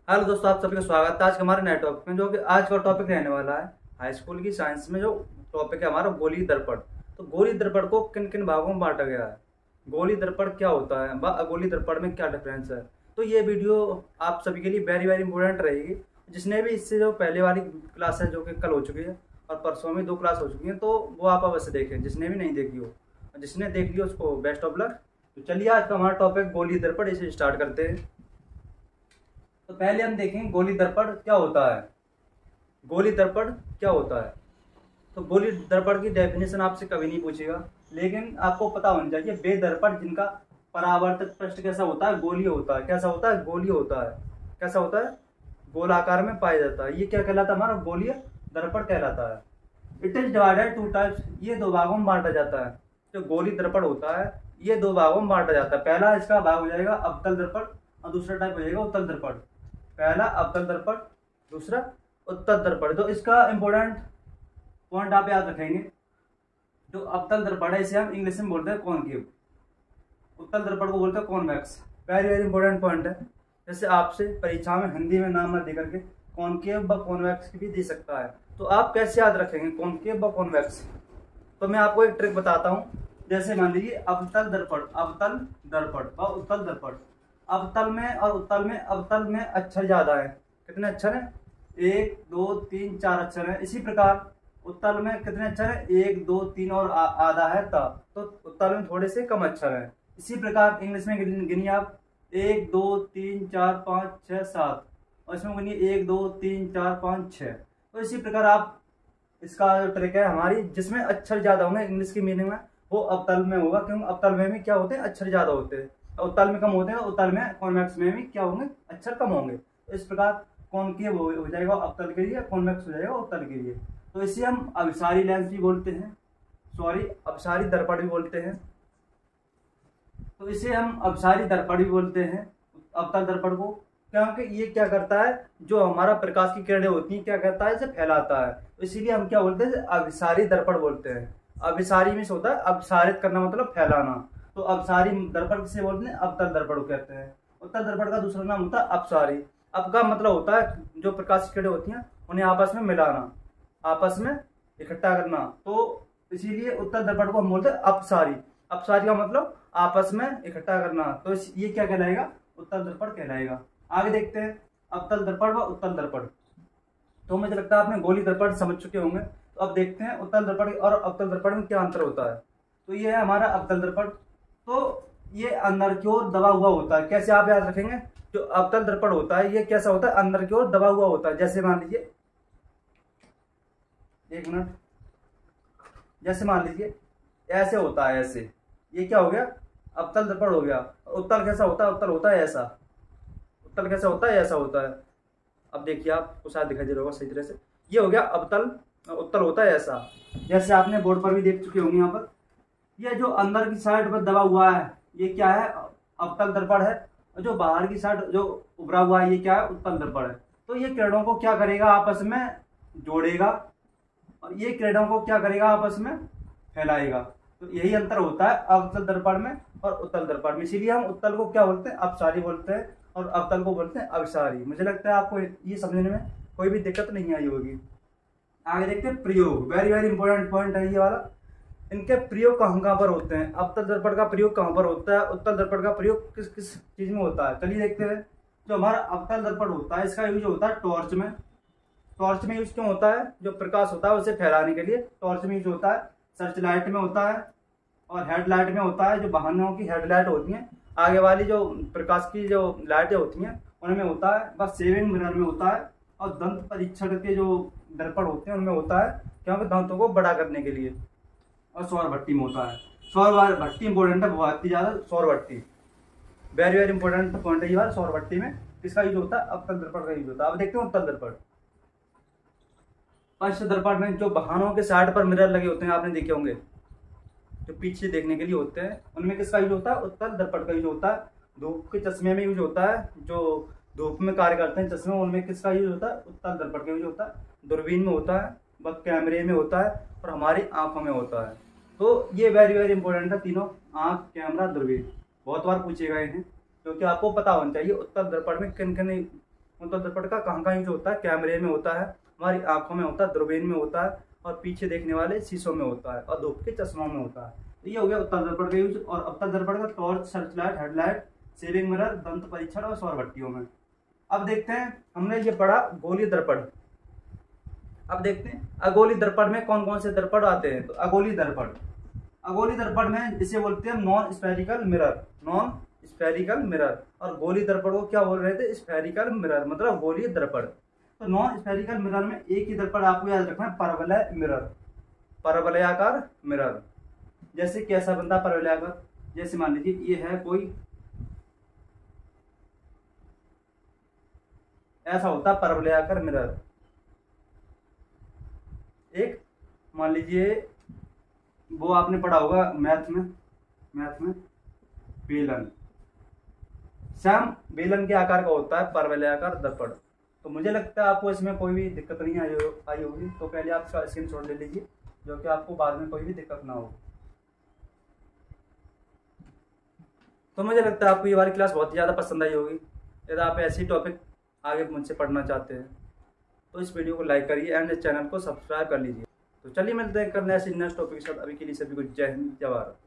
Hello दोस्तों, आप सभी का स्वागत है आज के हमारे नए टॉपिक में, जो कि आज का टॉपिक रहने वाला है हाई स्कूल की साइंस में। जो टॉपिक है हमारा गोली दर्पण। तो गोली दर्पण को किन किन भागों में बांटा गया है, गोली दर्पण क्या होता है, अगोली दर्पण में क्या डिफरेंस है। तो ये वीडियो आप सभी के लिए वेरी वेरी इंपॉर्टेंट रहेगी। जिसने भी इससे जो पहले वाली क्लास है जो कि कल हो चुकी है और परसों में 2 क्लास हो चुकी हैं, तो वो आप अवश्य देखें, जिसने भी नहीं देखी हो। जिसने देख लिया उसको बेस्ट ऑफ लक। तो चलिए आज का हमारा टॉपिक गोली दर्पण, इसे स्टार्ट करते हैं। तो पहले हम देखेंगे गोली दर्पण क्या होता है। गोली दर्पण क्या होता है, तो गोली दर्पण की डेफिनेशन आपसे कभी नहीं पूछेगा, लेकिन आपको पता होना चाहिए वे दर्पण जिनका परावर्तक पृष्ठ कैसा होता है, गोलीय होता है। कैसा होता है, गोलीय होता है। कैसा होता है, गोल आकार में पाया जाता है। ये क्या कहलाता है, हमारा गोलीय दर्पण कहलाता है। इट इज डिवाइडेड 2 टाइप्स, ये 2 भागों में बांटा जाता है। जो गोली दर्पण होता है ये 2 भागों में बांटा जाता है। पहला इसका भाग हो जाएगा अवतल दर्पण और दूसरा टाइप हो जाएगा उत्तल दर्पण। पहला अवतल दर्पण, दूसरा उत्तल दर्पण। तो इसका इंपॉर्टेंट पॉइंट आप याद रखेंगे। जो अवतल दर्पण है इसे हम इंग्लिश में बोलते हैं कॉनकेव, उत्तल दर्पण को बोलते हैं convex. Very very important point है। जैसे आपसे परीक्षा में हिंदी में नाम न दे करके कॉनकेव व कॉन्वेक्स भी दे सकता है, तो आप कैसे याद रखेंगे कॉनकेव व कॉन्वेक्स। तो मैं आपको एक ट्रिक बताता हूँ। जैसे मान लीजिए अवतल दर्पण, अवतल दर्पण व उत्तल दर्पण। अवतल में और उत्तल में, अवतल में अक्षर ज्यादा है। कितने अक्षर हैं, 1 2 3 4 अक्षर हैं। इसी प्रकार उत्तल में कितने अक्षर हैं, 1 2 3 और आधा है ता। तो उत्तल में थोड़े से कम अक्षर हैं। इसी प्रकार इंग्लिश में गिनिए आप 1 2 3 4 5 6 7, और इसमें गिनिए 1 2 3 4 5 6। तो इसी प्रकार आप, इसका जो ट्रिक है हमारी, जिसमें अक्षर ज्यादा होंगे इंग्लिश की मीनिंग में, वो अवतल में होगा। क्योंकि अवतल में भी क्या होते हैं, अक्षर ज्यादा होते हैं। उत्तल में कम होते हैं, उत्तल में कॉन्वेक्स में भी क्या होंगे, अक्षर कम होंगे। तो इस प्रकार कॉनकेव हो जाएगा अवतल के लिए, कॉन्वेक्स हो जाएगा उत्तल के लिए। तो इसे हम अभिसारी लेंस भी बोलते हैं, सॉरी अभिसारी दर्पण भी बोलते हैं। तो इसे हम अभिसारी दर्पण भी बोलते हैं अवतल दर्पण को, क्योंकि ये क्या करता है, जो हमारा प्रकाश की किरणें होती हैं क्या करता है, इसे फैलाता है। तो इसीलिए हम क्या बोलते हैं, अभिसारी दर्पण बोलते हैं। अभिसारी में होता है अपसारित करना, मतलब फैलाना। तो अपसारी दर्पण किसे बोलते हैं, अवतल दर्पण कहते हैं। उत्तल दर्पण का दूसरा नाम होता है अपसारी। अब का मतलब होता है जो प्रकाश की किरणें होती हैं उन्हें आपस में मिलाना, आपस में इकट्ठा करना। तो इसीलिए उत्तल दर्पण को हम बोलते हैं अपसारी। अपसारी का मतलब आपस में इकट्ठा करना। तो ये क्या कहलाएगा, उत्तल दर्पण कहलाएगा। आगे देखते हैं अवतल दर्पण व उत्तल दर्पण। तो मुझे लगता है आपने गोली दर्पण समझ चुके होंगे। तो अब देखते हैं उत्तल दर्पण और अवतल दर्पण में क्या अंतर होता है। तो ये है हमारा अवतल दर्पण। तो ये अंदर की ओर दबा हुआ होता है। कैसे आप याद रखेंगे, जो अवतल दर्पण होता है ये कैसा होता है, अंदर की ओर दबा हुआ होता है। जैसे मान लीजिए, एक मिनट, जैसे मान लीजिए ऐसे होता है, ऐसे, ये क्या हो गया, अवतल दर्पण हो गया। उत्तल कैसा होता है, उत्तल होता है ऐसा। उत्तल कैसा होता है, ऐसा होता है। अब देखिए आपको शायद दिखाई दे रहा होगा सही तरह से, ये हो गया अवतल। उत्तल होता है ऐसा, जैसे आपने बोर्ड पर भी देख चुके होंगे। यहाँ पर ये जो अंदर की साइड पर दबा हुआ है ये क्या है, अवतल दर्पण है। और जो बाहर की साइड जो उभरा हुआ है ये क्या है, उत्तल दर्पण है। तो ये किरणों को क्या करेगा, आपस में जोड़ेगा, और ये किरणों को क्या करेगा, आपस में फैलाएगा। तो यही अंतर होता है अवतल दर्पण में और उत्तल दर्पण में। इसीलिए हम उत्तल को क्या बोलते हैं, अपसारी बोलते हैं, और अवतल को बोलते हैं अभिसारी। मुझे लगता है आपको ये समझने में कोई भी दिक्कत नहीं आई होगी। आगे देखते हैं प्रयोग। वेरी वेरी इंपॉर्टेंट पॉइंट है ये वाला। इनके प्रयोग कहाँ पर होते हैं, अवतल दर्पण का प्रयोग कहाँ पर होता है, उत्तल दर्पण का प्रयोग किस किस चीज में होता है, चलिए देखते हैं। जो हमारा अवतल दर्पण होता है इसका यूज होता है टॉर्च में। टॉर्च में यूज क्यों होता है, जो प्रकाश होता है उसे फैलाने के लिए टॉर्च में यूज होता है। सर्च लाइट में होता है और हेडलाइट में होता है। जो वाहनों की हेडलाइट होती हैं, आगे वाली जो प्रकाश की जो लाइटें होती हैं उनमें होता है। बस सेविंग मिरर में होता है। और दंत परीक्षण के जो दर्पण होते हैं उनमें होता है, क्योंकि दांतों को बड़ा करने के लिए। और सौर भट्टी में होता है। सौर भट्टी इंपॉर्टेंट है बहुत ही ज्यादा। सौर भट्टी वेरी वेरी इंपॉर्टेंट पॉइंट है ये बार। सौर भट्टी में किसका यूज होता है, अवतल दर्पण का यूज होता है। अब देखते हैं उत्तल दर्पण। पंच दर्पण में जो वाहनों के साइड पर मिरर लगे होते हैं, आपने देखे होंगे, जो पीछे देखने के लिए होते हैं, उनमें किसका यूज होता है, उत्तल दर्पण का यूज होता है। धूप के चश्मे में यूज होता है, जो धूप में कार्य करते हैं चश्मे, उनमें किसका यूज होता है, उत्तल दर्पण का यूज होता है। दूरबीन में होता है, बस कैमरे में होता है, और हमारी आंखों में होता है। तो ये वेरी वेरी इंपॉर्टेंट है तीनों, आंख, कैमरा, दूरबीन। बहुत बार पूछे गए हैं, क्योंकि आपको पता होना चाहिए उत्तल दर्पण में किन किन उत्तल दर्पण का कहाँ कहाँ यूज होता है? कैमरे में होता है, हमारी आंखों में होता है, दूरबीन में होता है, और पीछे देखने वाले शीशों में होता है, और धूप के चश्मों में होता है। तो ये हो गया उत्तल दर्पण का यूज। और अवतल दर्पण का torch, search light, headlight, saving mirror, दंत परीक्षण और सौर भट्टियों में। अब देखते हैं, हमने ये पढ़ा गोलीय दर्पण। अब देखते हैं अगोली दर्पण में कौन कौन से दर्पण आते हैं। तो अगोली दर्पण में इसे बोलते हैं non spherical mirror, non spherical mirror. और गोली दर्पण को क्या बोल रहे थे? स्फेरिकल मिरर, मतलब गोलीय दर्पण। तो नॉन स्फेरिकल मिरर में एक ही दर्पण आपको याद रखना है, परवलय मिरर, परवलयाकार मिरर। जैसे कैसा बनता है परवलयाकार? जैसे मान लीजिए ये है कोई, ऐसा होता है परवलयाकार मिरर। एक मान लीजिए वो आपने पढ़ा होगा मैथ में बेलन, सैम बेलन के आकार का होता है परवलयाकार दर्पण। तो मुझे लगता है आपको इसमें कोई भी दिक्कत नहीं आई होगी। तो पहले आप इसका स्क्रीनशॉट ले लीजिए, जो कि आपको बाद में कोई भी दिक्कत ना हो। तो मुझे लगता है आपको ये वाली क्लास बहुत ही ज़्यादा पसंद आई होगी। यदि आप ऐसी टॉपिक आगे मुझसे पढ़ना चाहते हैं तो इस वीडियो को लाइक करिए एंड इस चैनल को सब्सक्राइब कर लीजिए। तो चलिए मिलते हैं करने ऐसे नेक्स्ट टॉपिक के साथ। अभी के लिए सभी को जय हिंद, जय भारत।